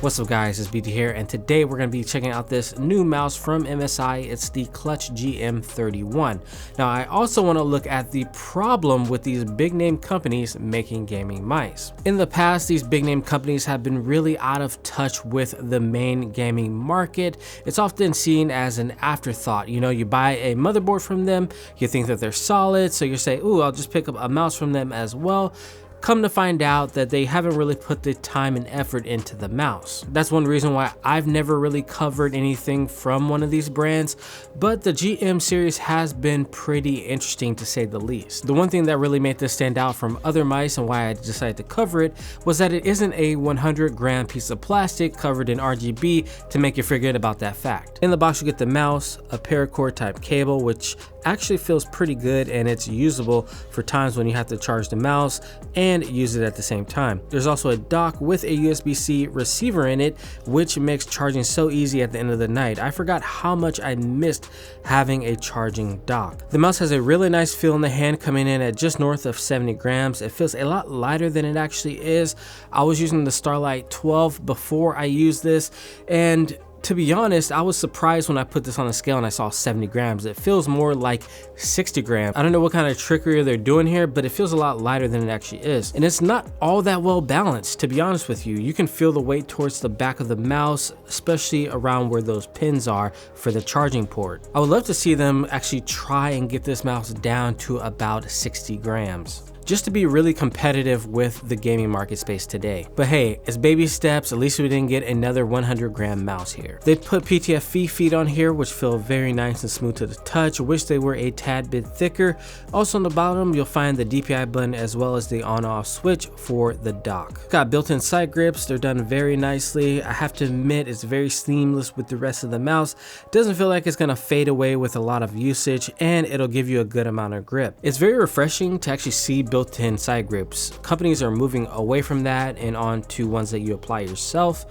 What's up guys, it's BT here, and today we're going to be checking out this new mouse from MSI. It's the Clutch GM31. Now I also want to look at the problem with these big name companies making gaming mice. In the past, these big name companies have been really out of touch with the main gaming market. It's often seen as an afterthought. You know, you buy a motherboard from them, you think that they're solid, so you say, ooh, I'll just pick up a mouse from them as well. Come to find out that they haven't really put the time and effort into the mouse. That's one reason why I've never really covered anything from one of these brands, but the GM series has been pretty interesting to say the least. The one thing that really made this stand out from other mice and why I decided to cover it was that it isn't a 100-gram piece of plastic covered in RGB to make you forget about that fact. In the box you get the mouse, a paracord type cable, which actually feels pretty good and it's usable for times when you have to charge the mouse and use it at the same time. There's also a dock with a USB-C receiver in it, which makes charging so easy at the end of the night. I forgot how much I missed having a charging dock. The mouse has a really nice feel in the hand, coming in at just north of 70 grams. It feels a lot lighter than it actually is. I was using the Starlight 12 before I used this, and to be honest, I was surprised when I put this on the scale and I saw 70 grams. It feels more like 60 grams. I don't know what kind of trickery they're doing here, but it feels a lot lighter than it actually is. And it's not all that well balanced, to be honest with you. You can feel the weight towards the back of the mouse, especially around where those pins are for the charging port. I would love to see them actually try and get this mouse down to about 60 grams. Just to be really competitive with the gaming market space today. But hey, it's baby steps. At least we didn't get another 100-gram mouse here. They put PTFE feet on here, which feel very nice and smooth to the touch. Wish they were a tad bit thicker. Also on the bottom, you'll find the DPI button as well as the on-off switch for the dock. Got built-in side grips. They're done very nicely. I have to admit, it's very seamless with the rest of the mouse. Doesn't feel like it's gonna fade away with a lot of usage, and it'll give you a good amount of grip. It's very refreshing to actually see built-in side grips. Companies are moving away from that and on to ones that you apply yourself.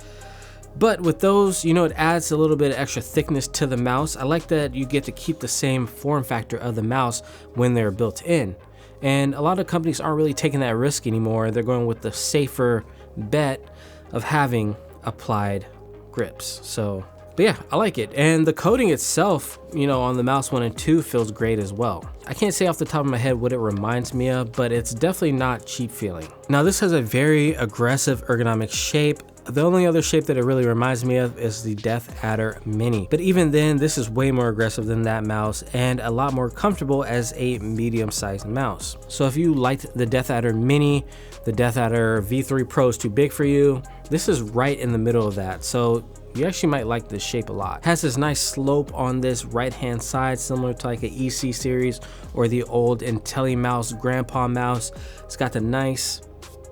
But with those, you know, it adds a little bit of extra thickness to the mouse. I like that you get to keep the same form factor of the mouse when they're built in. And a lot of companies aren't really taking that risk anymore. They're going with the safer bet of having applied grips. But yeah, I like it. And the coating itself, you know, on the mouse 1 and 2 feels great as well. I can't say off the top of my head what it reminds me of, but it's definitely not cheap feeling. Now this has a very aggressive ergonomic shape. The only other shape that it really reminds me of is the Death Adder Mini. But even then, this is way more aggressive than that mouse and a lot more comfortable as a medium-sized mouse. So if you liked the Death Adder Mini, the Death Adder V3 Pro is too big for you, this is right in the middle of that. So you actually might like this shape a lot. It has this nice slope on this right hand side, similar to like an EC series or the old IntelliMouse grandpa mouse. It's got the nice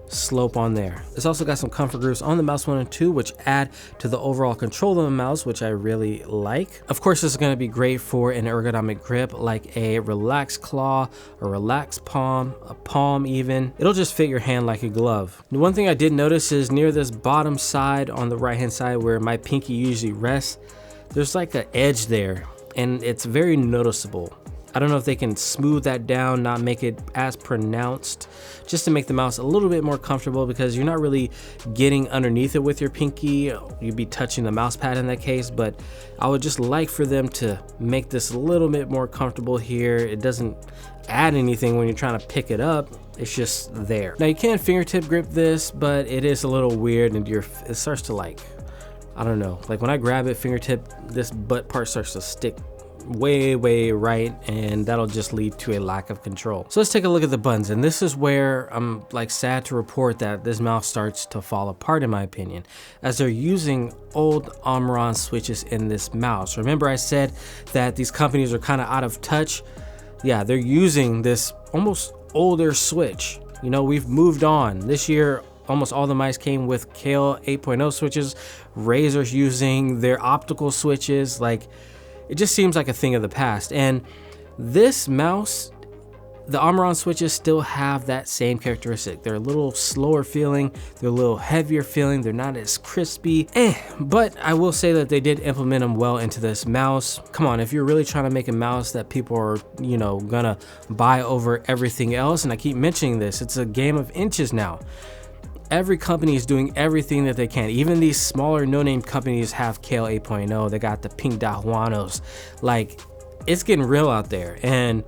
slope on there. It's also got some comfort grooves on the mouse 1 and 2, which add to the overall control of the mouse, which I really like. Of course, this is going to be great for an ergonomic grip like a relaxed claw, a relaxed palm, a palm even. It'll just fit your hand like a glove. The one thing I did notice is near this bottom side on the right hand side where my pinky usually rests, there's like an edge there and it's very noticeable. I don't know if they can smooth that down, not make it as pronounced, just to make the mouse a little bit more comfortable, because you're not really getting underneath it with your pinky. You'd be touching the mouse pad in that case, but I would just like for them to make this a little bit more comfortable here. It doesn't add anything when you're trying to pick it up. It's just there. Now you can fingertip grip this, but it is a little weird and it starts to like, I don't know, like when I grab it, fingertip, this butt part starts to stick way right, and that'll just lead to a lack of control. So let's take a look at the buttons, and this is where I'm like sad to report that this mouse starts to fall apart in my opinion, as they're using old Omron switches in this mouse. Remember I said that these companies are kind of out of touch? Yeah, they're using this almost older switch. You know, we've moved on. This year almost all the mice came with Kale 8.0 switches. Razer's using their optical switches. Like, it just seems like a thing of the past. And this mouse, the Omron switches still have that same characteristic. They're a little slower feeling, they're a little heavier feeling, they're not as crispy. But I will say that they did implement them well into this mouse. Come on, if you're really trying to make a mouse that people are, you know, gonna buy over everything else, and I keep mentioning this, it's a game of inches now. Every company is doing everything that they can. Even these smaller no-name companies have Kale 8.0. They got the Pink Dot Huanos. Like, it's getting real out there. And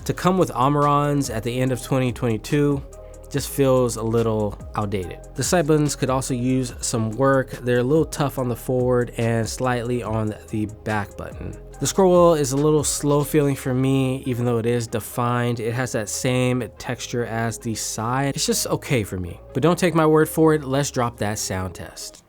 to come with Amarons at the end of 2022 just feels a little outdated. The side buttons could also use some work. They're a little tough on the forward and slightly on the back button. The scroll wheel is a little slow feeling for me, even though it is defined. It has that same texture as the side. It's just okay for me. But don't take my word for it. Let's drop that sound test.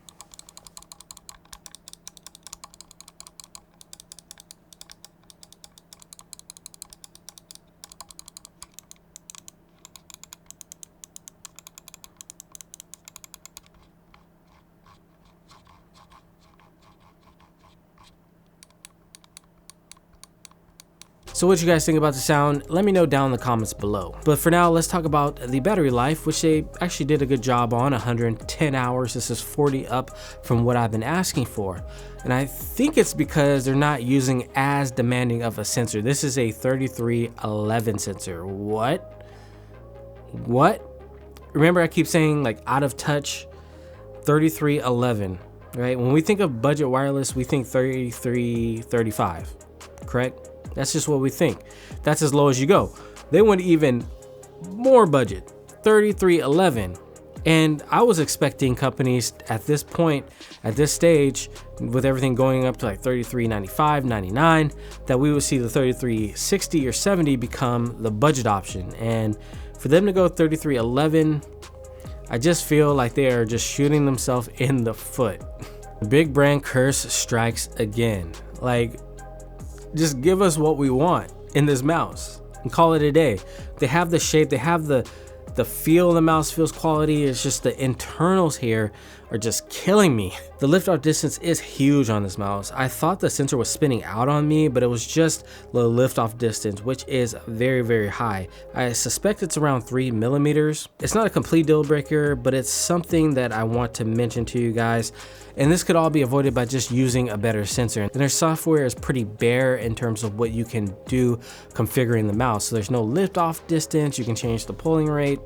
So what you guys think about the sound? Let me know down in the comments below. But for now, let's talk about the battery life, which they actually did a good job on. 110 hours. This is 40 up from what I've been asking for. And I think it's because they're not using as demanding of a sensor. This is a 3311 sensor. What? Remember, I keep saying like out of touch, 3311, right? When we think of budget wireless, we think 3335, correct? That's just what we think. That's as low as you go. They went even more budget, 3311. And I was expecting companies at this point, at this stage, with everything going up to like 3395, 99, that we would see the 3360 or 70 become the budget option. And for them to go 3311, I just feel like they are just shooting themselves in the foot. The big brand curse strikes again. Like, just give us what we want in this mouse and call it a day. They have the shape, they have the feel the mouse feels quality. It's just the internals here are just killing me. The lift off distance is huge on this mouse. I thought the sensor was spinning out on me, but it was just the lift off distance, which is very, very high. I suspect it's around 3 millimeters. It's not a complete deal breaker, but it's something that I want to mention to you guys. And this could all be avoided by just using a better sensor. And their software is pretty bare in terms of what you can do configuring the mouse. So there's no lift off distance. You can change the polling rate.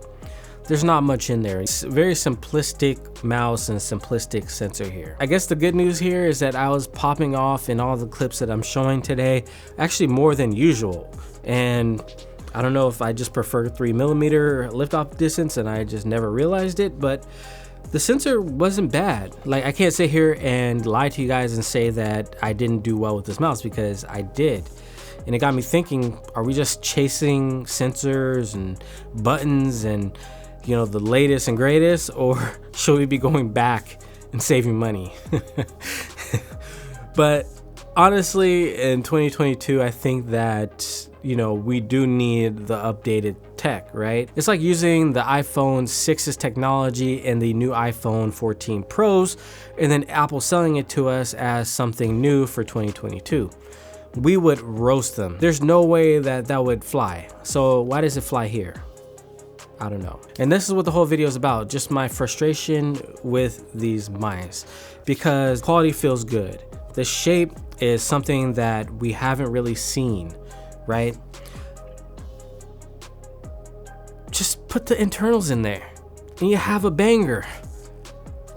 There's not much in there. It's a very simplistic mouse and simplistic sensor here. I guess the good news here is that I was popping off in all the clips that I'm showing today, actually more than usual. And I don't know if I just prefer 3 millimeter lift off distance and I just never realized it, but the sensor wasn't bad. Like, I can't sit here and lie to you guys and say that I didn't do well with this mouse, because I did. And it got me thinking, are we just chasing sensors and buttons and, you know, the latest and greatest, or should we be going back and saving money? But honestly, in 2022, I think that, you know, we do need the updated tech, right? It's like using the iPhone 6's technology and the new iPhone 14 Pros, and then Apple selling it to us as something new for 2022. We would roast them. There's no way that that would fly. So why does it fly here? I don't know. And this is what the whole video is about, just my frustration with these mice, because quality feels good. The shape is something that we haven't really seen, right? Just put the internals in there and you have a banger.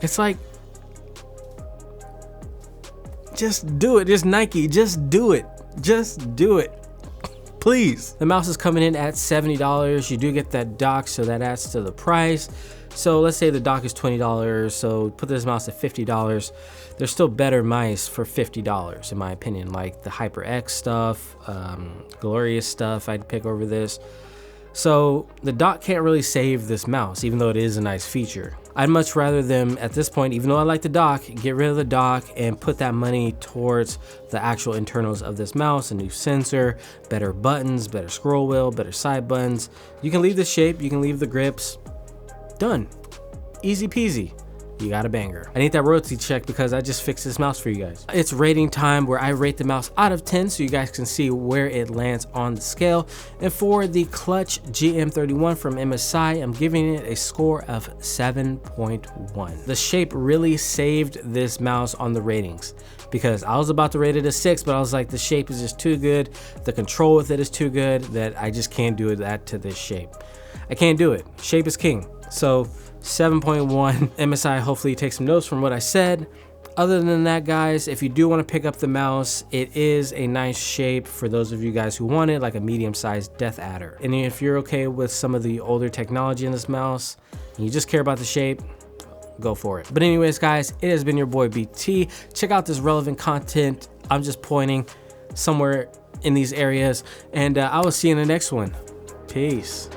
It's like, just do it. Just Nike, just do it. Just do it. Please. The mouse is coming in at $70. You do get that dock, so that adds to the price. So let's say the dock is $20, so put this mouse at $50. There's still better mice for $50 in my opinion, like the HyperX stuff, Glorious stuff I'd pick over this. So the dock can't really save this mouse, even though it is a nice feature. I'd much rather them, at this point, even though I like the dock, get rid of the dock and put that money towards the actual internals of this mouse, a new sensor, better buttons, better scroll wheel, better side buttons. You can leave the shape, you can leave the grips. Done. Easy peasy. You got a banger. I need that royalty check because I just fixed this mouse for you guys. It's rating time, where I rate the mouse out of 10 so you guys can see where it lands on the scale. And for the Clutch GM31 from MSI, I'm giving it a score of 7.1. The shape really saved this mouse on the ratings, because I was about to rate it a 6, but I was like, the shape is just too good. The control with it is too good that I just can't do that to this shape. I can't do it. Shape is king. So 7.1 MSI. Hopefully you take some notes from what I said. Other than that, guys, if you do want to pick up the mouse, it is a nice shape for those of you guys who want it, like a medium-sized Death Adder. And if you're okay with some of the older technology in this mouse, and you just care about the shape, go for it. But anyways, guys, it has been your boy BT. Check out this relevant content. I'm just pointing somewhere in these areas, and I will see you in the next one. Peace.